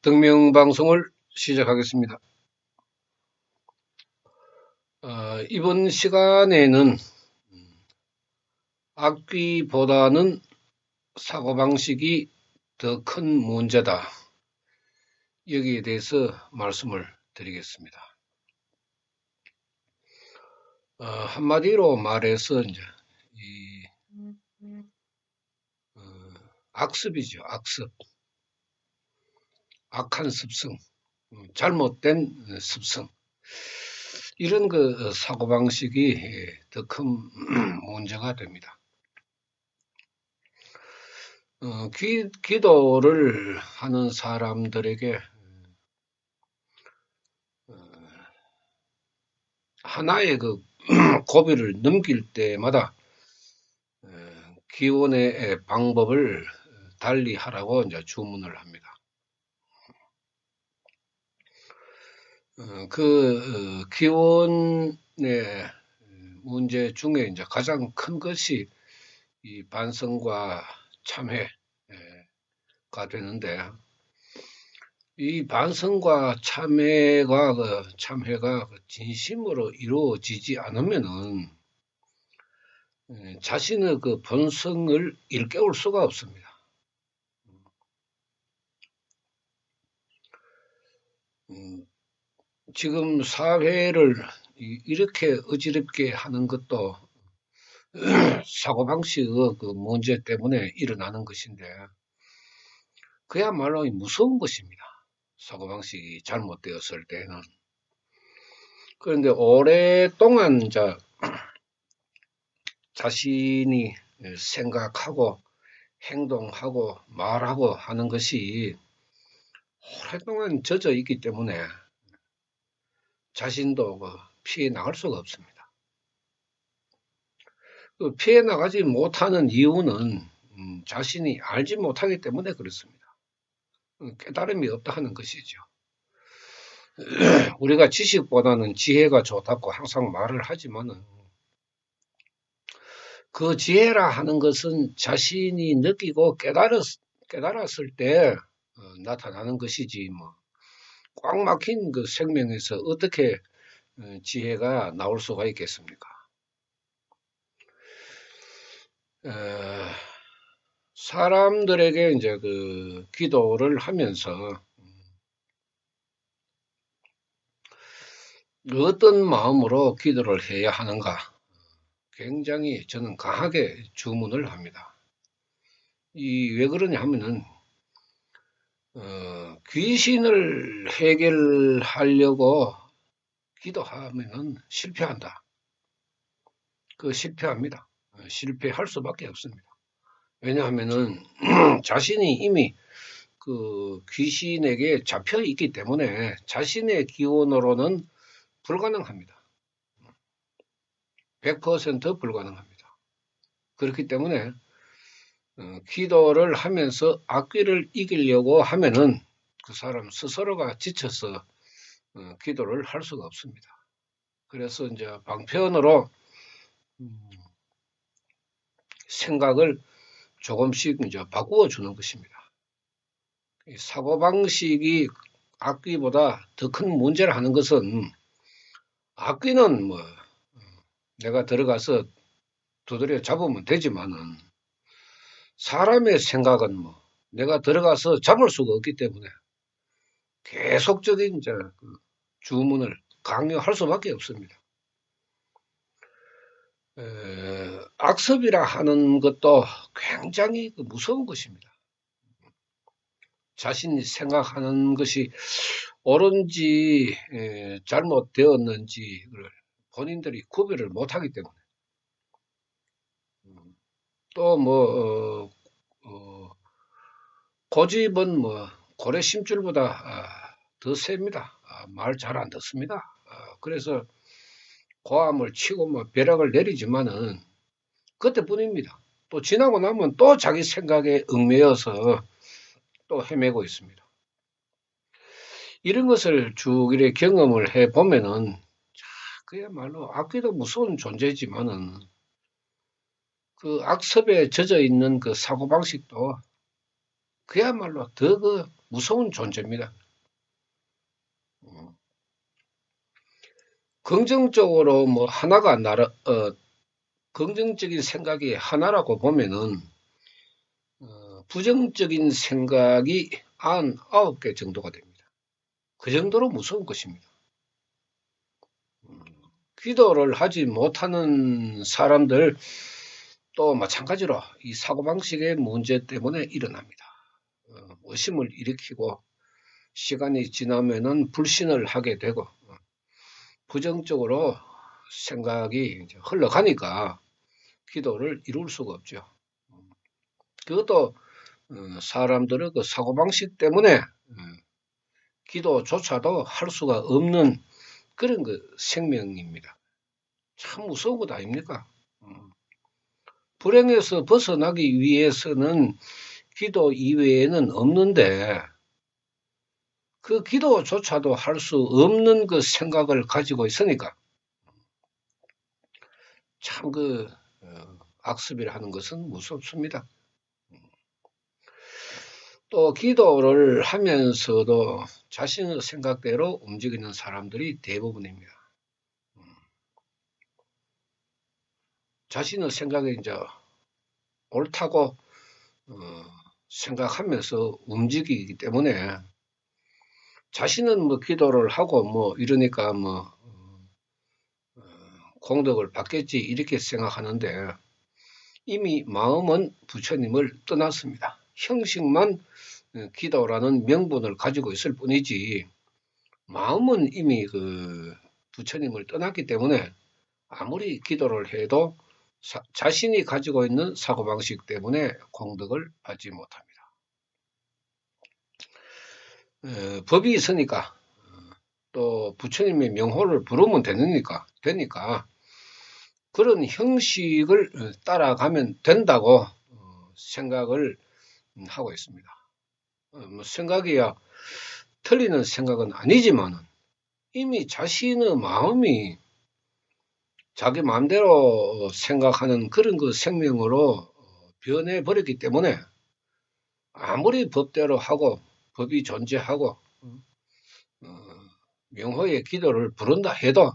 등명방송을 시작하겠습니다. 이번 시간에는 악귀보다는 사고방식이 더 큰 문제다. 여기에 대해서 말씀을 드리겠습니다. 한마디로 말해서 이제 이 악습이죠. 악습. 악한 습성. 잘못된 습성. 이런 그 사고방식이 더 큰 문제가 됩니다. 기도를 하는 사람들에게 하나의 그 고비를 넘길 때마다 기원의 방법을 달리 하라고 이제 주문을 합니다. 그 기원의 문제 중에 이제 가장 큰 것이 이 반성과 참회가 되는데, 이 반성과 참회가 진심으로 이루어지지 않으면은 자신의 그 본성을 일깨울 수가 없습니다. 지금 사회를 이렇게 어지럽게 하는 것도 사고방식의 그 문제 때문에 일어나는 것인데, 그야말로 무서운 것입니다. 사고방식이 잘못되었을 때는. 그런데 오랫동안 자신이 생각하고 행동하고 말하고 하는 것이 오랫동안 젖어 있기 때문에 자신도 피해 나갈 수가 없습니다. 피해 나가지 못하는 이유는 자신이 알지 못하기 때문에 그렇습니다. 깨달음이 없다 하는 것이죠. 우리가 지식보다는 지혜가 좋다고 항상 말을 하지만은, 그 지혜라 하는 것은 자신이 느끼고 깨달았을 때 나타나는 것이지, 꽉 막힌 그 생명에서 어떻게 지혜가 나올 수가 있겠습니까? 사람들에게 이제 그 기도를 하면서 어떤 마음으로 기도를 해야 하는가, 굉장히 저는 강하게 주문을 합니다. 왜 그러냐 하면은, 귀신을 해결하려고 기도하면은 실패한다. 실패합니다. 실패할 수밖에 없습니다. 왜냐하면은, 자신이 이미 그 귀신에게 잡혀 있기 때문에 자신의 기원으로는 불가능합니다. 100% 불가능합니다. 그렇기 때문에 기도를 하면서 악귀를 이기려고 하면은 그 사람 스스로가 지쳐서 기도를 할 수가 없습니다. 그래서 이제 방편으로 생각을 조금씩 이제 바꾸어 주는 것입니다. 사고방식이 악귀보다 더 큰 문제를 하는 것은, 악귀는 내가 들어가서 두드려 잡으면 되지만은, 사람의 생각은 내가 들어가서 잡을 수가 없기 때문에 계속적인 주문을 강요할 수밖에 없습니다. 악습이라 하는 것도 굉장히 무서운 것입니다. 자신이 생각하는 것이 옳은지 잘못되었는지를 본인들이 구별을 못하기 때문에, 또 고집은 고래 심줄보다 더 셉니다. 말 잘 안 듣습니다. 그래서 고함을 치고 벼락을 내리지만은 그때뿐입니다. 또 지나고 나면 또 자기 생각에 얽매여서 또 헤매고 있습니다. 이런 것을 쭉 이렇게 경험을 해 보면은, 그야말로 악귀도 무서운 존재지만은 그 악습에 젖어 있는 그 사고방식도 그야말로 더 그 무서운 존재입니다. 긍정적으로 뭐 하나가 긍정적인 생각이 하나라고 보면은 부정적인 생각이 99개 정도가 됩니다. 그 정도로 무서운 것입니다. 기도를 하지 못하는 사람들 또 마찬가지로 이 사고방식의 문제 때문에 일어납니다. 의심을 일으키고 시간이 지나면은 불신을 하게 되고 부정적으로 생각이 흘러가니까 기도를 이룰 수가 없죠. 그것도 사람들의 그 사고방식 때문에 기도조차도 할 수가 없는 그런 그 생명입니다. 참 무서운 것 아닙니까? 불행에서 벗어나기 위해서는 기도 이외에는 없는데 그 기도조차도 할 수 없는 그 생각을 가지고 있으니까 참 그 악습이라 하는 것은 무섭습니다. 또 기도를 하면서도 자신의 생각대로 움직이는 사람들이 대부분입니다. 자신의 생각이 이제 옳다고 생각하면서 움직이기 때문에 자신은 뭐 기도를 하고 뭐 이러니까 뭐 공덕을 받겠지 이렇게 생각하는데 이미 마음은 부처님을 떠났습니다. 형식만 기도라는 명분을 가지고 있을 뿐이지 마음은 이미 그 부처님을 떠났기 때문에 아무리 기도를 해도 자신이 가지고 있는 사고방식 때문에 공덕을 받지 못합니다. 법이 있으니까 또 부처님의 명호를 부르면 되니까 그런 형식을 따라가면 된다고 생각을 하고 있습니다. 뭐 생각이야 틀리는 생각은 아니지만 이미 자신의 마음이 자기 마음대로 생각하는 그런 그 생명으로 변해버렸기 때문에 아무리 법대로 하고 법이 존재하고 명호의 기도를 부른다 해도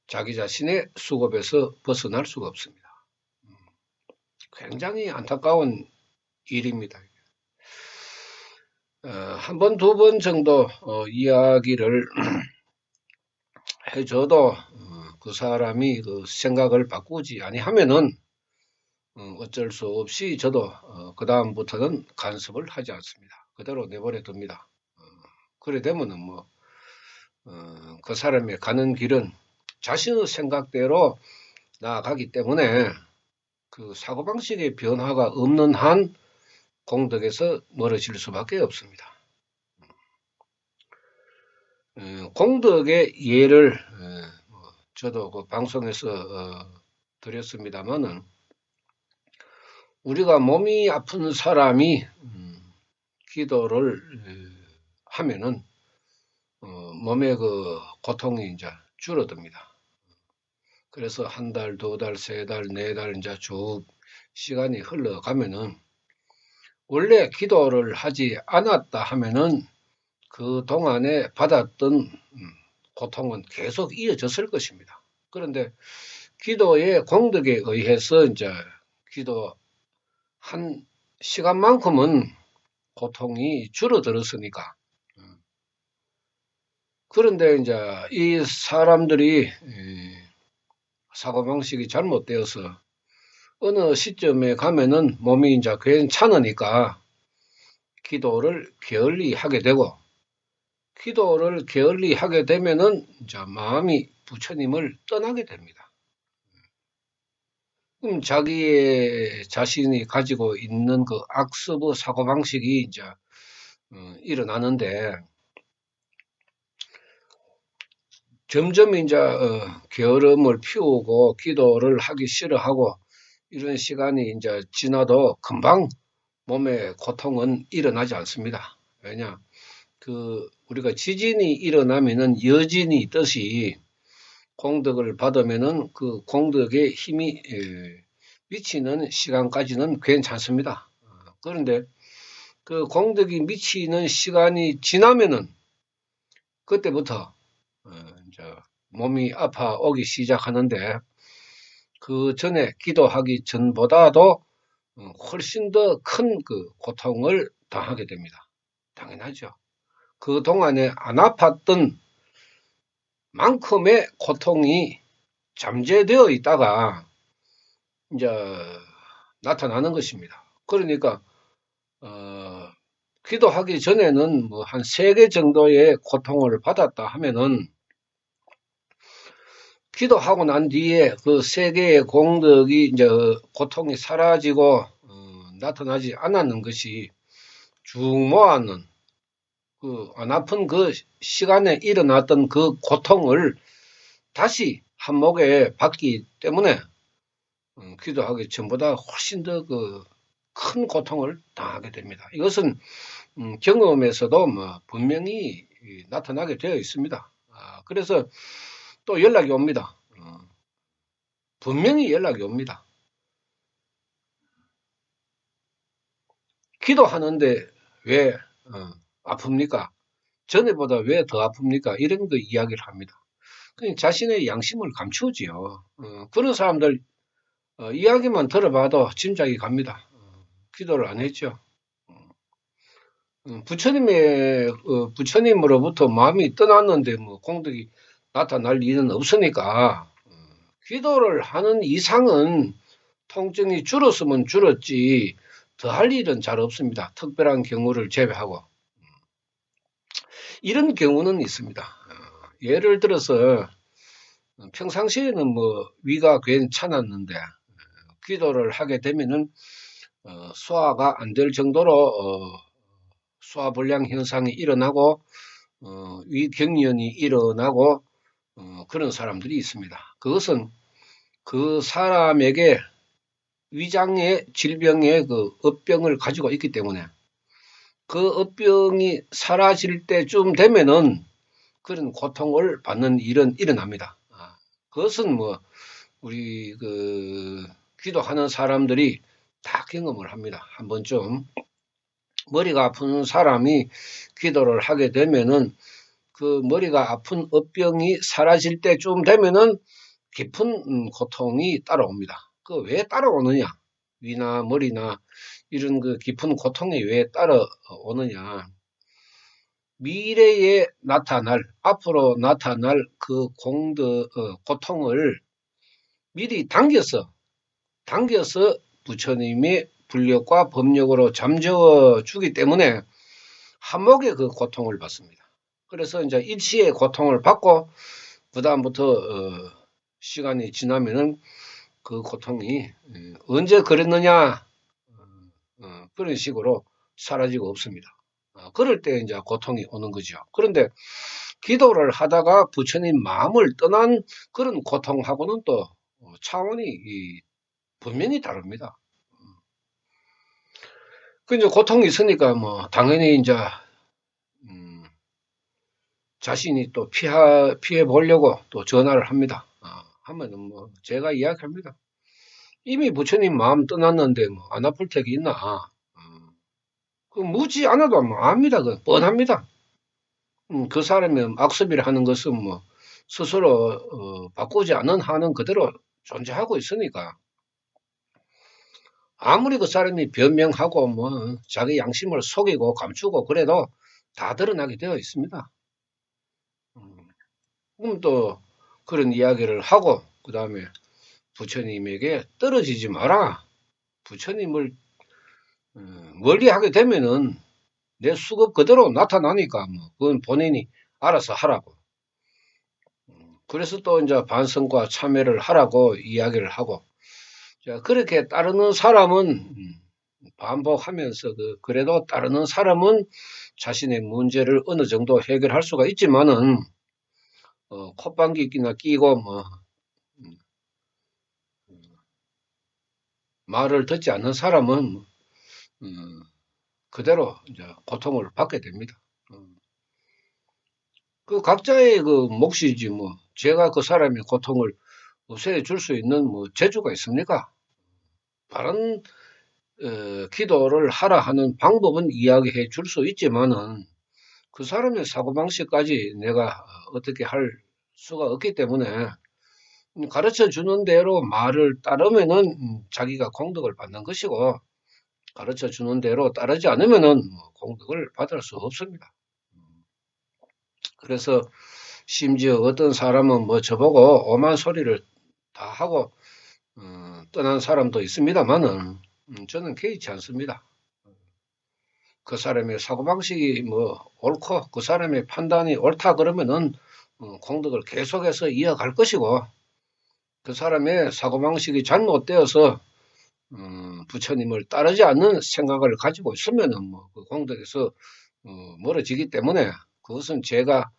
자기 자신의 수급에서 벗어날 수가 없습니다. 굉장히 안타까운 일입니다. 한 번, 두 번 정도 이야기를 해줘도 그 사람이 그 생각을 바꾸지 아니하면은 어쩔 수 없이 저도 그 다음부터는 간섭을 하지 않습니다. 그대로 내버려 둡니다. 그래 되면은 뭐 그 사람의 가는 길은 자신의 생각대로 나아가기 때문에 그 사고방식의 변화가 없는 한 공덕에서 멀어질 수밖에 없습니다. 공덕의 예를 저도 그 방송에서 드렸습니다만은 우리가 몸이 아픈 사람이 기도를 하면은 몸의 그 고통이 이제 줄어듭니다. 그래서 한 달, 두 달, 세 달, 네 달 이제 쭉 시간이 흘러가면은 원래 기도를 하지 않았다 하면은 그 동안에 받았던 고통은 계속 이어졌을 것입니다. 그런데 기도의 공덕에 의해서 이제 기도 한 시간만큼은 고통이 줄어들었으니까. 그런데 이제 이 사람들이 사고방식이 잘못되어서 어느 시점에 가면은 몸이 이제 괜찮으니까 기도를 게을리 하게 되고 기도를 게을리 하게 되면은 이제 마음이 부처님을 떠나게 됩니다. 그럼 자기의 자신이 가지고 있는 그 악습의 사고방식이 이제 일어나는데 점점 이제 게으름을 피우고 기도를 하기 싫어하고 이런 시간이 이제 지나도 금방 몸에 고통은 일어나지 않습니다. 왜냐? 그 우리가 지진이 일어나면은 여진이 있듯이 공덕을 받으면은 그 공덕의 힘이 미치는 시간까지는 괜찮습니다. 그런데 그 공덕이 미치는 시간이 지나면은 그때부터 이제 몸이 아파오기 시작하는데 그 전에 기도하기 전보다도 훨씬 더 큰 그 고통을 당하게 됩니다. 당연하죠. 그 동안에 안 아팠던 만큼의 고통이 잠재되어 있다가 이제 나타나는 것입니다. 그러니까 기도하기 전에는 뭐 한 3개 정도의 고통을 받았다 하면은 기도하고 난 뒤에 그 3개의 공덕이 이제 고통이 사라지고 나타나지 않았는 것이 쭉 모아는 그 안 아픈 그 시간에 일어났던 그 고통을 다시 한몫에 받기 때문에 기도하기 전보다 훨씬 더 그 큰 고통을 당하게 됩니다. 이것은 경험에서도 뭐 분명히 나타나게 되어 있습니다. 그래서 또 연락이 옵니다. 분명히 연락이 옵니다. 기도하는데 왜 아픕니까? 전에보다 왜 더 아픕니까? 이런 거 이야기를 합니다. 그냥 자신의 양심을 감추지요. 그런 사람들 이야기만 들어봐도 짐작이 갑니다. 기도를 안 했죠. 부처님으로부터 마음이 떠났는데 뭐 공덕이 나타날 일은 없으니까 기도를 하는 이상은 통증이 줄었으면 줄었지 더할 일은 잘 없습니다. 특별한 경우를 제외하고 이런 경우는 있습니다. 예를 들어서 평상시에는 뭐 위가 괜찮았는데 기도를 하게 되면은 소화가 안 될 정도로 소화불량 현상이 일어나고 위경련이 일어나고 그런 사람들이 있습니다. 그것은 그 사람에게 위장의 질병의 그 업병을 가지고 있기 때문에 그 업병이 사라질 때쯤 되면은 그런 고통을 받는 일은 일어납니다. 그것은 뭐 우리 그 기도하는 사람들이 다 경험을 합니다. 한 번쯤 머리가 아픈 사람이 기도를 하게 되면은 그 머리가 아픈 업병이 사라질 때쯤 되면은 깊은 고통이 따라옵니다. 그 왜 따라오느냐? 위나 머리나 이런 그 깊은 고통이 왜 따라오느냐? 미래에 나타날, 앞으로 나타날 그 고통을 미리 당겨서 부처님이 불력과 법력으로 잠재워 주기 때문에 한몫의 그 고통을 받습니다. 그래서 이제 일시의 고통을 받고 그다음부터 시간이 지나면은 그 고통이 언제 그랬느냐 그런 식으로 사라지고 없습니다. 그럴 때 이제 고통이 오는 거죠. 그런데 기도를 하다가 부처님 마음을 떠난 그런 고통하고는 또 차원이 분명히 다릅니다. 그 이제 고통이 있으니까 뭐 당연히 이제 자신이 또 피해 보려고 또 전화를 합니다. 하면은 뭐 제가 이야기합니다. 이미 부처님 마음 떠났는데 뭐 안 아플 택이 있나? 그 묻지 않아도 뭐 압니다. 그 뻔합니다. 그 사람이 악습이라 하는 것은 뭐 스스로 바꾸지 않은 한은 그대로 존재하고 있으니까 아무리 그 사람이 변명하고 뭐 자기 양심을 속이고 감추고 그래도 다 드러나게 되어 있습니다. 그럼 또 그런 이야기를 하고 그 다음에 부처님에게 떨어지지 마라. 부처님을 멀리 하게 되면은 내 수급 그대로 나타나니까 뭐 그건 본인이 알아서 하라고. 그래서 또 이제 반성과 참회를 하라고 이야기를 하고 자, 그렇게 따르는 사람은 반복하면서 그래도 따르는 사람은 자신의 문제를 어느 정도 해결할 수가 있지만은 콧방귀끼나 끼고 뭐 말을 듣지 않는 사람은 그대로 이제 고통을 받게 됩니다. 그 각자의 그 몫이지 뭐 제가 그 사람의 고통을 없애줄 수 있는 뭐 재주가 있습니까? 바른 기도를 하라 하는 방법은 이야기해 줄 수 있지만은 그 사람의 사고방식까지 내가 어떻게 할 수가 없기 때문에 가르쳐 주는 대로 말을 따르면은 자기가 공덕을 받는 것이고 가르쳐 주는 대로 따르지 않으면은 공덕을 받을 수 없습니다. 그래서 심지어 어떤 사람은 뭐 저보고 오만 소리를 다 하고 떠난 사람도 있습니다만은 저는 개의치 않습니다. 그 사람의 사고방식이 뭐 옳고 그 사람의 판단이 옳다 그러면은 공덕을 계속해서 이어갈 것이고 그 사람의 사고방식이 잘못되어서 부처님을 따르지 않는 생각을 가지고 있으면은 뭐 그 공덕에서 멀어지기 때문에 그것은 제가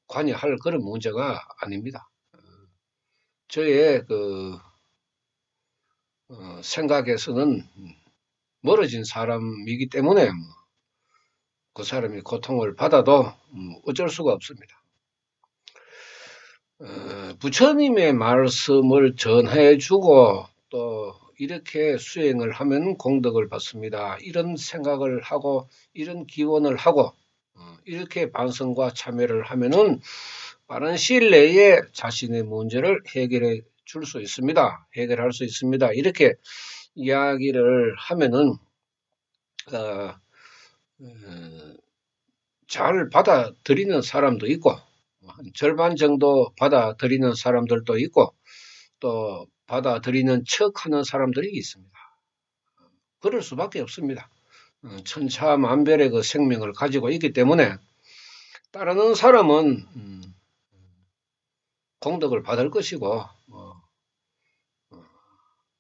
관여할 그런 문제가 아닙니다. 저의 그 생각에서는 멀어진 사람이기 때문에 그 사람이 고통을 받아도 어쩔 수가 없습니다. 부처님의 말씀을 전해주고 또 이렇게 수행을 하면 공덕을 받습니다. 이런 생각을 하고 이런 기원을 하고 이렇게 반성과 참여를 하면은 빠른 시일 내에 자신의 문제를 해결해 줄 수 있습니다. 해결할 수 있습니다. 이렇게 이야기를 하면은 잘 받아들이는 사람도 있고 한 절반 정도 받아들이는 사람들도 있고 또 받아들이는 척하는 사람들이 있습니다. 그럴 수밖에 없습니다. 천차만별의 그 생명을 가지고 있기 때문에 따르는 사람은 공덕을 받을 것이고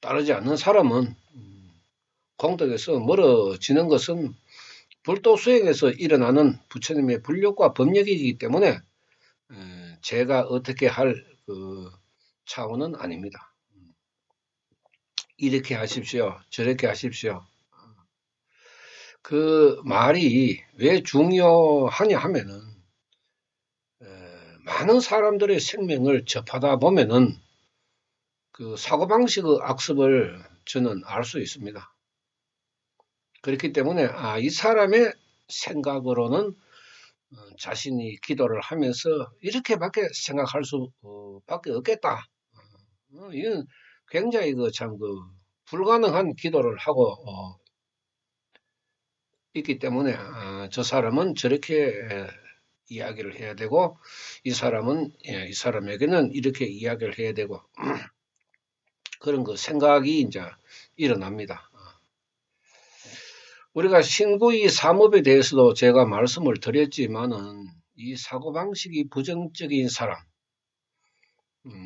따르지 않는 사람은 공덕에서 멀어지는 것은 불도 수행에서 일어나는 부처님의 불력과 법력이기 때문에 제가 어떻게 할 그 차원은 아닙니다. 이렇게 하십시오. 저렇게 하십시오. 그 말이 왜 중요하냐 하면은 많은 사람들의 생명을 접하다 보면은 그 사고방식의 악습을 저는 알 수 있습니다. 그렇기 때문에 이 사람의 생각으로는 자신이 기도를 하면서 이렇게밖에 생각할 수밖에 없겠다. 이건 굉장히 참 불가능한 기도를 하고 있기 때문에 저 사람은 저렇게 이야기를 해야 되고 이 사람에게는 이렇게 이야기를 해야 되고 그런 생각이 이제 일어납니다. 우리가 신구의 사법에 대해서도 제가 말씀을 드렸지만은 이 사고방식이 부정적인 사람,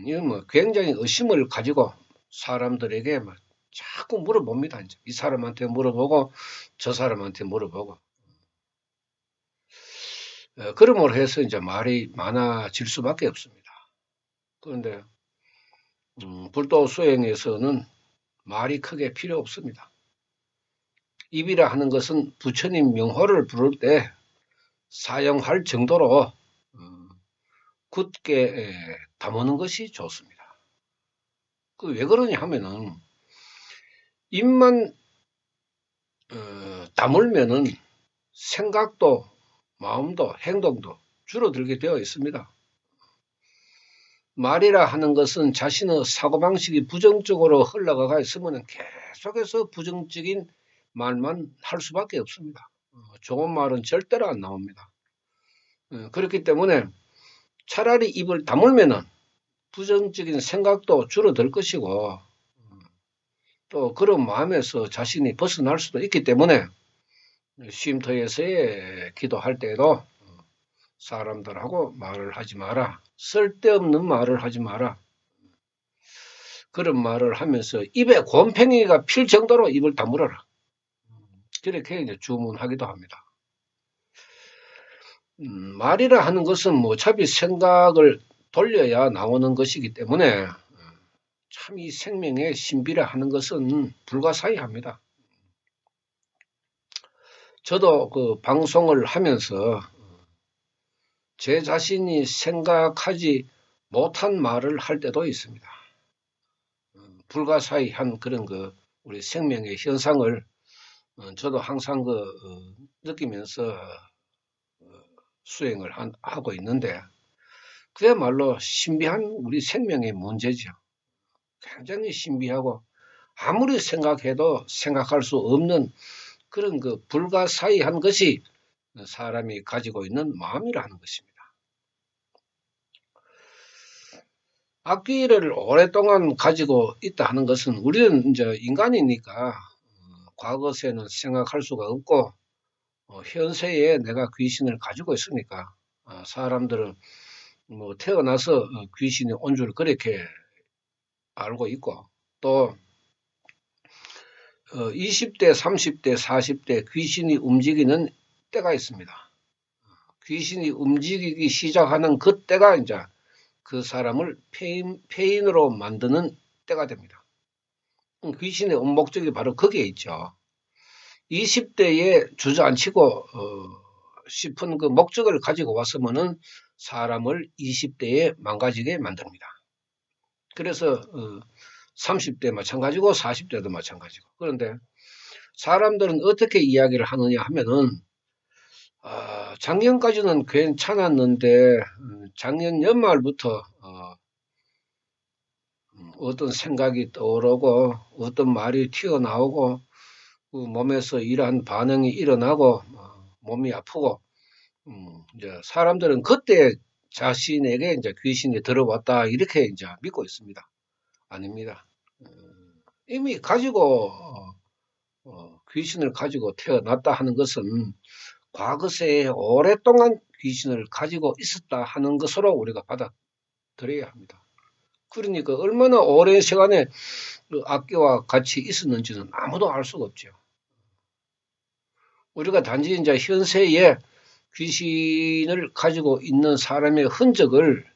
이건 뭐 굉장히 의심을 가지고 사람들에게 막 자꾸 물어봅니다. 이제 이 사람한테 물어보고 저 사람한테 물어보고 그러므로 해서 이제 말이 많아질 수밖에 없습니다. 그런데 불도 수행에서는 말이 크게 필요 없습니다. 입이라 하는 것은 부처님 명호를 부를 때 사용할 정도로 굳게 담는 것이 좋습니다. 그 왜 그러냐 하면은 입만 다물면은 생각도 마음도 행동도 줄어들게 되어 있습니다. 말이라 하는 것은 자신의 사고방식이 부정적으로 흘러가가 있으면 계속해서 부정적인 말만 할 수밖에 없습니다. 좋은 말은 절대로 안 나옵니다. 그렇기 때문에 차라리 입을 다물면은 부정적인 생각도 줄어들 것이고 또 그런 마음에서 자신이 벗어날 수도 있기 때문에 쉼터에서의 기도할 때에도 사람들하고 말을 하지 마라. 쓸데없는 말을 하지 마라. 그런 말을 하면서 입에 곰팡이가 필 정도로 입을 다물어라. 그렇게 이제 주문하기도 합니다. 말이라 하는 것은 뭐 어차피 생각을 돌려야 나오는 것이기 때문에 참 이 생명의 신비라 하는 것은 불가사의합니다. 저도 그 방송을 하면서 제 자신이 생각하지 못한 말을 할 때도 있습니다. 불가사의한 그런 우리 생명의 현상을 저도 항상 느끼면서 수행을 하고 있는데 그야말로 신비한 우리 생명의 문제죠. 굉장히 신비하고 아무리 생각해도 생각할 수 없는 그런 불가사의한 것이 사람이 가지고 있는 마음이라는 것입니다. 악기를 오랫동안 가지고 있다 하는 것은 우리는 이제 인간이니까 과거세는 생각할 수가 없고 현세에 내가 귀신을 가지고 있으니까 사람들은 뭐 태어나서 귀신이 온 줄 그렇게 알고 있고 또 20대, 30대, 40대 귀신이 움직이는 때가 있습니다. 귀신이 움직이기 시작하는 그 때가 이제 그 사람을 폐인으로 만드는 때가 됩니다. 귀신의 온 목적이 바로 거기에 있죠. 20대에 주저앉히고 싶은 그 목적을 가지고 왔으면은 사람을 20대에 망가지게 만듭니다. 그래서 30대 마찬가지고 40대도 마찬가지고. 그런데 사람들은 어떻게 이야기를 하느냐 하면은 작년까지는 괜찮았는데 작년 연말부터 어떤 생각이 떠오르고 어떤 말이 튀어나오고 그 몸에서 이러한 반응이 일어나고 몸이 아프고 이제 사람들은 그때 자신에게 이제 귀신이 들어왔다 이렇게 이제 믿고 있습니다. 아닙니다. 이미 가지고 귀신을 가지고 태어났다 하는 것은 과거세에 오랫동안 귀신을 가지고 있었다 하는 것으로 우리가 받아들여야 합니다. 그러니까 얼마나 오랜 시간에 그 악기와 같이 있었는지는 아무도 알 수가 없죠. 우리가 단지 이제 현세에 귀신을 가지고 있는 사람의 흔적을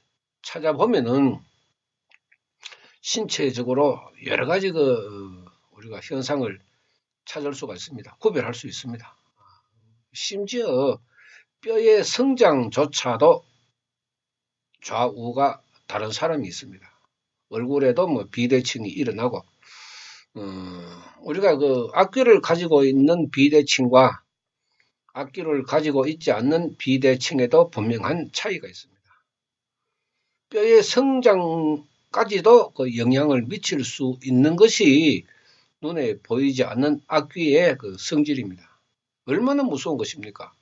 찾아보면은 신체적으로 여러 가지 우리가 현상을 찾을 수가 있습니다. 구별할 수 있습니다. 심지어 뼈의 성장조차도 좌우가 다른 사람이 있습니다. 얼굴에도 뭐 비대칭이 일어나고 우리가 악기를 가지고 있는 비대칭과 악기를 가지고 있지 않는 비대칭에도 분명한 차이가 있습니다. 뼈의 성장까지도 영향을 미칠 수 있는 것이 눈에 보이지 않는 악귀의 성질입니다. 얼마나 무서운 것입니까?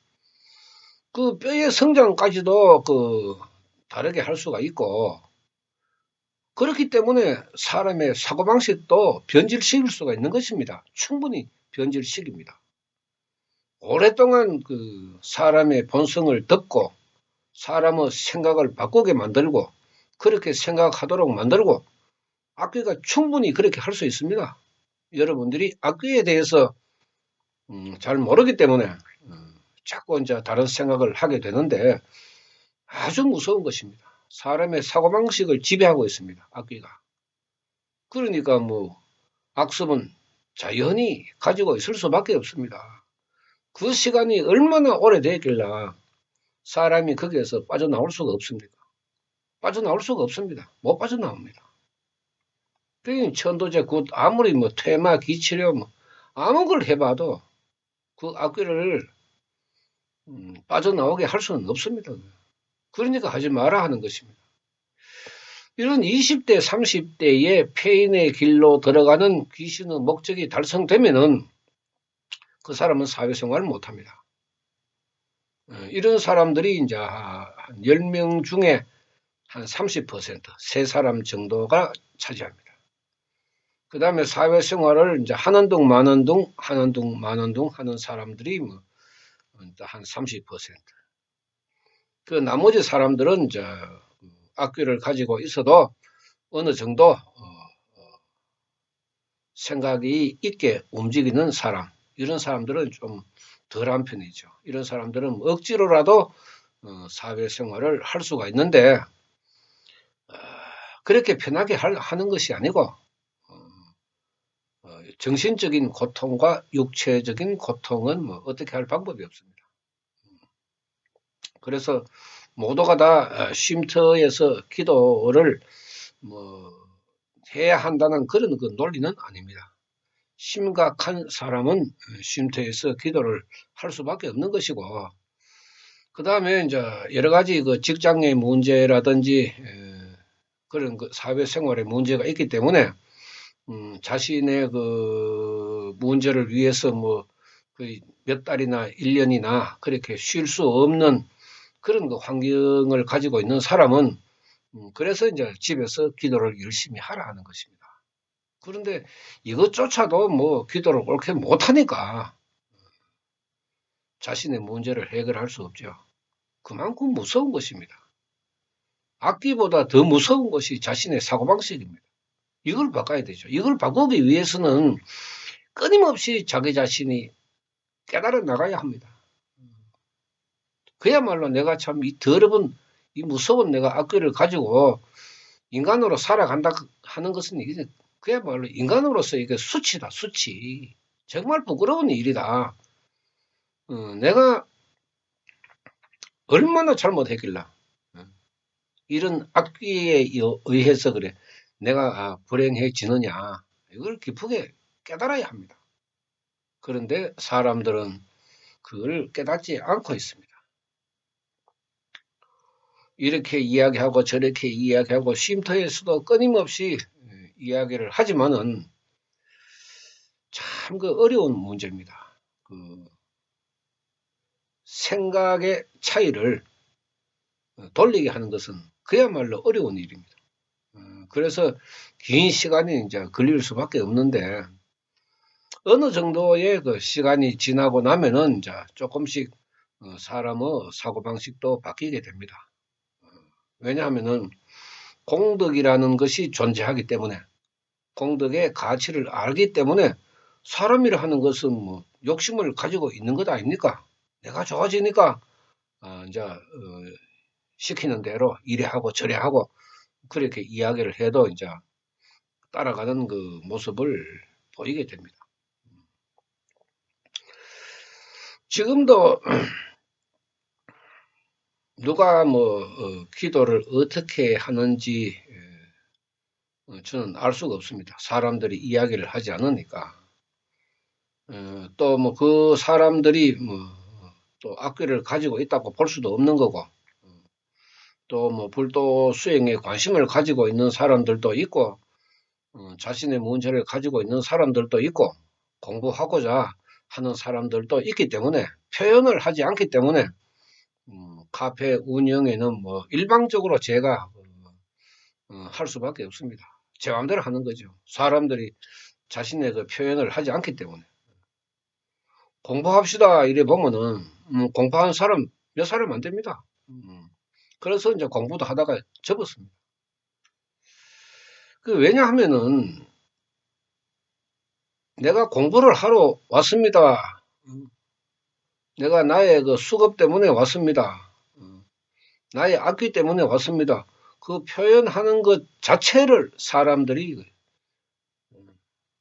그 뼈의 성장까지도 다르게 할 수가 있고 그렇기 때문에 사람의 사고방식도 변질시킬 수가 있는 것입니다. 충분히 변질시킵니다. 오랫동안 사람의 본성을 듣고 사람의 생각을 바꾸게 만들고 그렇게 생각하도록 만들고 악귀가 충분히 그렇게 할 수 있습니다. 여러분들이 악귀에 대해서 잘 모르기 때문에 자꾸 이제 다른 생각을 하게 되는데 아주 무서운 것입니다. 사람의 사고방식을 지배하고 있습니다. 악귀가. 그러니까 악습은 자연히 가지고 있을 수밖에 없습니다. 그 시간이 얼마나 오래됐길래 사람이 거기에서 빠져나올 수가 없습니까? 빠져나올 수가 없습니다. 못 빠져나옵니다. 그러니 천도제 아무리 퇴마, 기치료 아무 걸 해봐도 그 악귀를 빠져나오게 할 수는 없습니다. 그러니까 하지 마라 하는 것입니다. 이런 20대, 30대의 폐인의 길로 들어가는 귀신의 목적이 달성되면은 그 사람은 사회생활을 못합니다. 이런 사람들이 이제 한 10명 중에 한 30%, 세 사람 정도가 차지합니다. 그 다음에 사회생활을 이제 하는 둥 마는 둥 하는 사람들이 한 30%. 그 나머지 사람들은 이제 악기를 가지고 있어도 어느 정도 생각이 있게 움직이는 사람, 이런 사람들은 좀 덜한 편이죠. 이런 사람들은 억지로라도 사회생활을 할 수가 있는데 그렇게 편하게 하는 것이 아니고 정신적인 고통과 육체적인 고통은 어떻게 할 방법이 없습니다. 그래서 모두가 다 쉼터에서 기도를 해야 한다는 그런 논리는 아닙니다. 심각한 사람은 쉼터에서 기도를 할 수밖에 없는 것이고, 그 다음에 이제 여러 가지 그 직장의 문제라든지 그런 그 사회생활의 문제가 있기 때문에 자신의 그 문제를 위해서 뭐 그 몇 달이나 1년이나 그렇게 쉴 수 없는 그런 그 환경을 가지고 있는 사람은 그래서 이제 집에서 기도를 열심히 하라 하는 것입니다. 그런데 이것조차도 뭐 기도를 옳게 못하니까 자신의 문제를 해결할 수 없죠. 그만큼 무서운 것입니다. 악기보다 더 무서운 것이 자신의 사고방식입니다. 이걸 바꿔야 되죠. 이걸 바꾸기 위해서는 끊임없이 자기 자신이 깨달아 나가야 합니다. 그야말로 내가 참 이 더러운, 이 무서운 내가 악기를 가지고 인간으로 살아간다 하는 것은 이게 그야말로 인간으로서 이게 수치다, 수치. 정말 부끄러운 일이다. 내가 얼마나 잘못했길라. 이런 악기에 의해서 그래. 내가 불행해지느냐. 이걸 깊게 깨달아야 합니다. 그런데 사람들은 그걸 깨닫지 않고 있습니다. 이렇게 이야기하고 저렇게 이야기하고 쉼터에서도 끊임없이 이야기를 하지만은 참 그 어려운 문제입니다. 그 생각의 차이를 돌리게 하는 것은 그야말로 어려운 일입니다. 그래서 긴 시간이 이제 걸릴 수밖에 없는데 어느 정도의 그 시간이 지나고 나면은 이제 조금씩 사람의 사고방식도 바뀌게 됩니다. 왜냐하면은 공덕이라는 것이 존재하기 때문에 공덕의 가치를 알기 때문에 사람이라 하는 것은 뭐 욕심을 가지고 있는 것 아닙니까? 내가 좋아지니까 이제 시키는 대로 이래 하고 저래 하고 그렇게 이야기를 해도 이제 따라가는 그 모습을 보이게 됩니다. 지금도 누가 뭐 기도를 어떻게 하는지 저는 알 수가 없습니다. 사람들이 이야기를 하지 않으니까. 또 뭐 그 사람들이 뭐 또 악기를 가지고 있다고 볼 수도 없는 거고, 또 뭐 불도 수행에 관심을 가지고 있는 사람들도 있고, 자신의 문제를 가지고 있는 사람들도 있고, 공부하고자 하는 사람들도 있기 때문에, 표현을 하지 않기 때문에, 카페 운영에는 뭐 일방적으로 제가 할 수밖에 없습니다. 제 마음대로 하는 거죠. 사람들이 자신의 그 표현을 하지 않기 때문에. 공부합시다 이래 보면은 공부하는 사람 몇 사람 안 됩니다. 그래서 이제 공부도 하다가 접었습니다. 그 왜냐하면은 내가 공부를 하러 왔습니다. 내가 나의 그 수급 때문에 왔습니다. 나의 악기 때문에 왔습니다. 그 표현하는 것 자체를 사람들이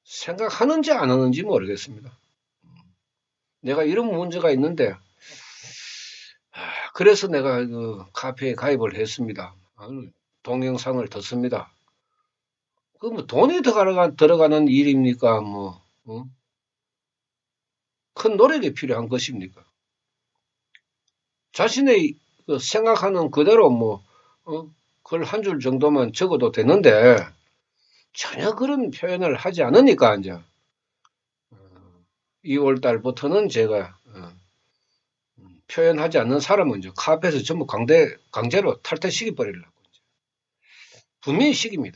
생각하는지 안 하는지 모르겠습니다. 내가 이런 문제가 있는데 그래서 내가 그 카페에 가입을 했습니다. 동영상을 듣습니다. 그 뭐 돈이 들어가는 일입니까? 뭐 큰 노력이 필요한 것입니까? 자신의 그 생각하는 그대로 뭐 글 한 줄 정도만 적어도 되는데 전혀 그런 표현을 하지 않으니까 이제 2월 달부터는 제가 표현하지 않는 사람은 이제 카페에서 전부 강제로 탈퇴시켜 버리려고 분명히 시킵니다.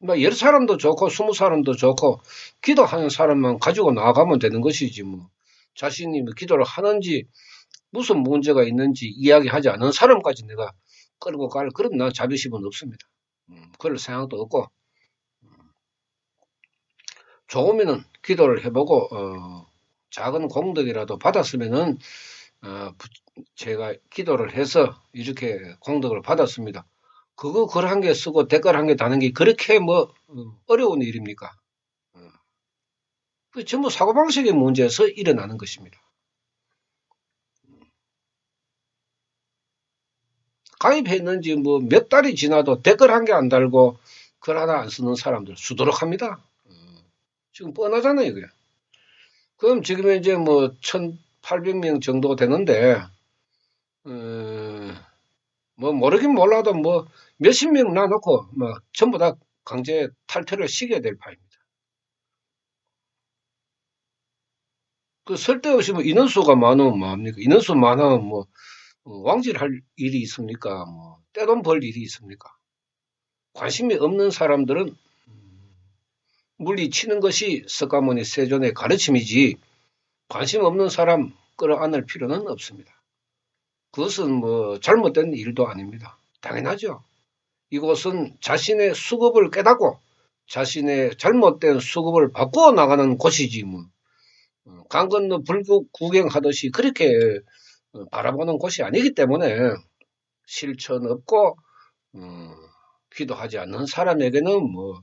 뭐 열 사람도 좋고 20사람도 좋고 기도하는 사람만 가지고 나가면 되는 것이지 뭐 자신이 뭐 기도를 하는지 무슨 문제가 있는지 이야기하지 않은 사람까지 내가 끌고 갈 그런 나 자비심은 없습니다. 그럴 생각도 없고 조금이는 기도를 해보고 작은 공덕이라도 받았으면은 제가 기도를 해서 이렇게 공덕을 받았습니다. 그거 글 한 개 쓰고 댓글 한 개 다는 게 그렇게 뭐 어려운 일입니까? 그 전부 사고방식의 문제에서 일어나는 것입니다. 가입했는지 뭐 몇 달이 지나도 댓글 한 개 안 달고 글 하나 안 쓰는 사람들 수두룩합니다. 지금 뻔하잖아요, 이게. 그럼 지금 이제 뭐 1,800명 정도 되는데, 뭐 모르긴 몰라도 뭐 몇십 명 놔놓고 뭐 전부 다 강제 탈퇴를 시켜야 될 판입니다. 그 쓸데없이 뭐 인원수가 많으면 뭐합니까? 인원수 많으면 뭐 왕질할 일이 있습니까? 뭐 떼돈 벌 일이 있습니까? 관심이 없는 사람들은 물리치는 것이 석가모니 세존의 가르침이지 관심 없는 사람 끌어안을 필요는 없습니다. 그것은 뭐 잘못된 일도 아닙니다. 당연하죠. 이곳은 자신의 수급을 깨닫고 자신의 잘못된 수급을 바꾸어 나가는 곳이지 뭐. 강 건너 불국 구경하듯이 그렇게 바라보는 곳이 아니기 때문에 실천 없고 기도하지 않는 사람에게는 뭐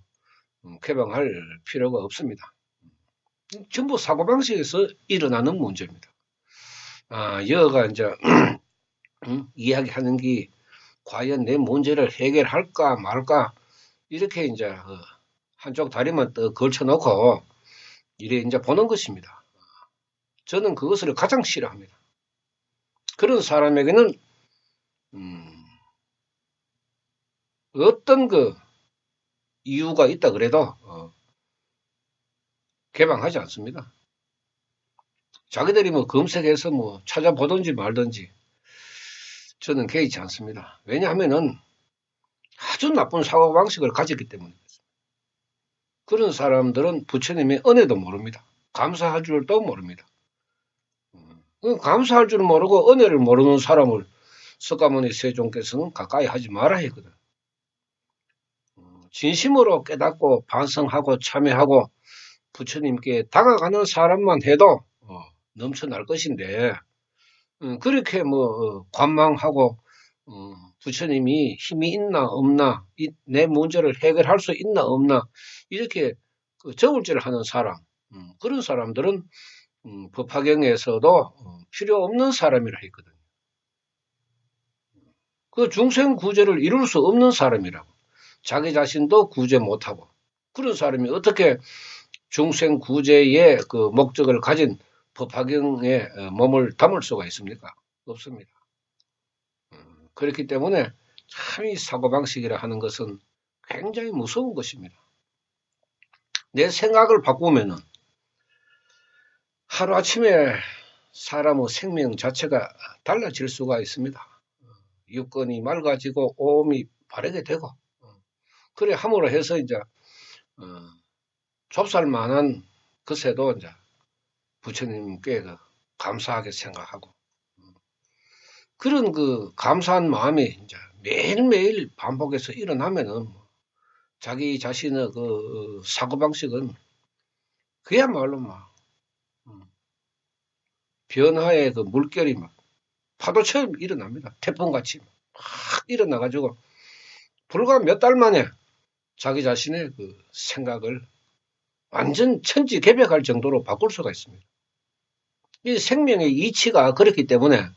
개방할 필요가 없습니다. 전부 사고방식에서 일어나는 문제입니다. 여가 이제 이야기하는 게 과연 내 문제를 해결할까 말까 이렇게 이제 한쪽 다리만 더 걸쳐놓고 이래 이제 보는 것입니다. 저는 그것을 가장 싫어합니다. 그런 사람에게는 어떤 그 이유가 있다 그래도 개방하지 않습니다. 자기들이 뭐 검색해서 뭐 찾아보든지 말든지 저는 개의치 않습니다. 왜냐하면은 아주 나쁜 사고방식을 가졌기 때문입니다. 그런 사람들은 부처님의 은혜도 모릅니다. 감사할 줄도 모릅니다. 감사할 줄 모르고 은혜를 모르는 사람을 석가모니 세종께서는 가까이 하지 말아 했거든. 진심으로 깨닫고 반성하고 참여하고 부처님께 다가가는 사람만 해도 넘쳐날 것인데 그렇게 뭐 관망하고 부처님이 힘이 있나 없나 내 문제를 해결할 수 있나 없나 이렇게 저울질을 하는 사람 그런 사람들은 법화경에서도 필요 없는 사람이라 했거든요. 그 중생 구제를 이룰 수 없는 사람이라고. 자기 자신도 구제 못하고 그런 사람이 어떻게 중생 구제의 그 목적을 가진 법화경에 몸을 담을 수가 있습니까? 없습니다. 그렇기 때문에 참 이 사고방식이라 하는 것은 굉장히 무서운 것입니다. 내 생각을 바꾸면은 하루아침에 사람의 생명 자체가 달라질 수가 있습니다. 육건이 맑아지고 오음이 바르게 되고 그래 함으로 해서 이제 좁쌀만한 것에도 이제 부처님께 감사하게 생각하고 그런 그 감사한 마음이 이제 매일매일 반복해서 일어나면은 자기 자신의 그 사고방식은 그야말로 막 변화의 그 물결이 막 파도처럼 일어납니다. 태풍같이 막 일어나가지고 불과 몇 달 만에 자기 자신의 그 생각을 완전 천지개벽할 정도로 바꿀 수가 있습니다. 이 생명의 이치가 그렇기 때문에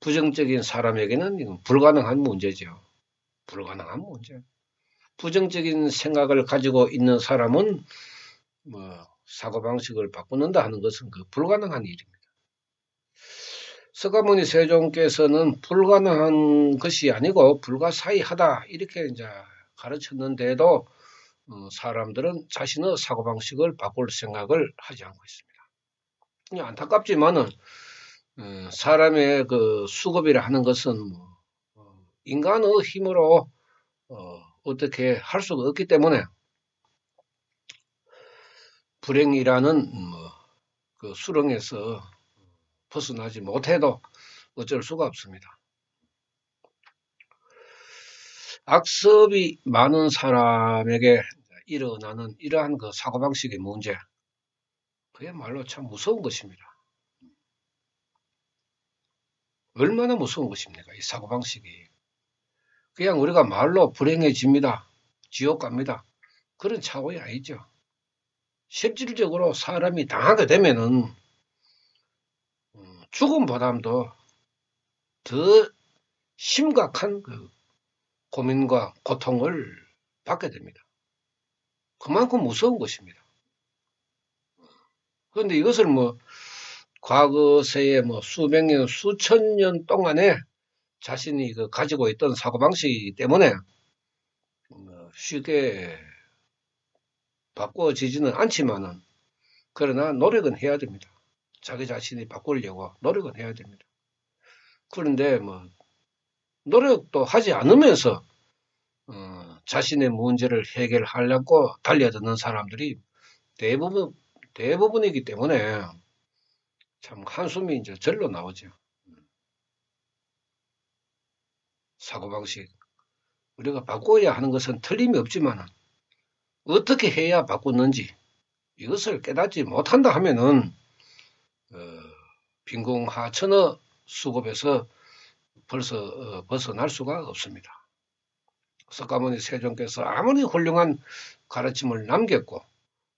부정적인 사람에게는 이건 불가능한 문제죠. 불가능한 문제. 부정적인 생각을 가지고 있는 사람은 뭐 사고방식을 바꾸는다 하는 것은 그 불가능한 일입니다. 석가모니 세종께서는 불가능한 것이 아니고 불가사의하다 이렇게 이제 가르쳤는데도 사람들은 자신의 사고방식을 바꿀 생각을 하지 않고 있습니다. 안타깝지만은 사람의 그 수급이라 하는 것은 인간의 힘으로 어떻게 할 수가 없기 때문에 불행이라는 그 수렁에서 벗어나지 못해도 어쩔 수가 없습니다. 악습이 많은 사람에게 일어나는 이러한 그 사고방식의 문제, 그야말로 참 무서운 것입니다. 얼마나 무서운 것입니까? 이 사고방식이. 그냥 우리가 말로 불행해집니다. 지옥 갑니다. 그런 차원이 아니죠. 실질적으로 사람이 당하게 되면은 죽음보다도 더 심각한 그 고민과 고통을 받게 됩니다. 그만큼 무서운 것입니다. 그런데 이것을 뭐 과거세에 뭐 수백 년, 수천 년 동안에 자신이 그 가지고 있던 사고방식이기 때문에 쉽게 바꿔지지는 않지만은 그러나 노력은 해야 됩니다. 자기 자신이 바꾸려고 노력은 해야 됩니다. 그런데 뭐 노력도 하지 않으면서 자신의 문제를 해결하려고 달려드는 사람들이 대부분이기 때문에 참 한숨이 이제 절로 나오죠. 사고방식. 우리가 바꿔야 하는 것은 틀림이 없지만 어떻게 해야 바꾸는지 이것을 깨닫지 못한다 하면은 어, 빈궁하천의 수급에서 벌써 벗어날 수가 없습니다. 석가모니 세종께서 아무리 훌륭한 가르침을 남겼고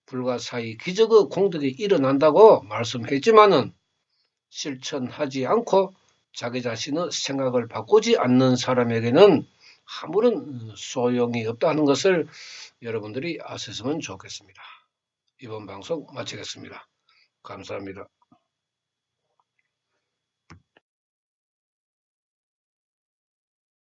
불가사의 기적의 공덕이 일어난다고 말씀했지만은 실천하지 않고 자기 자신의 생각을 바꾸지 않는 사람에게는 아무런 소용이 없다는 것을 여러분들이 아셨으면 좋겠습니다. 이번 방송 마치겠습니다. 감사합니다.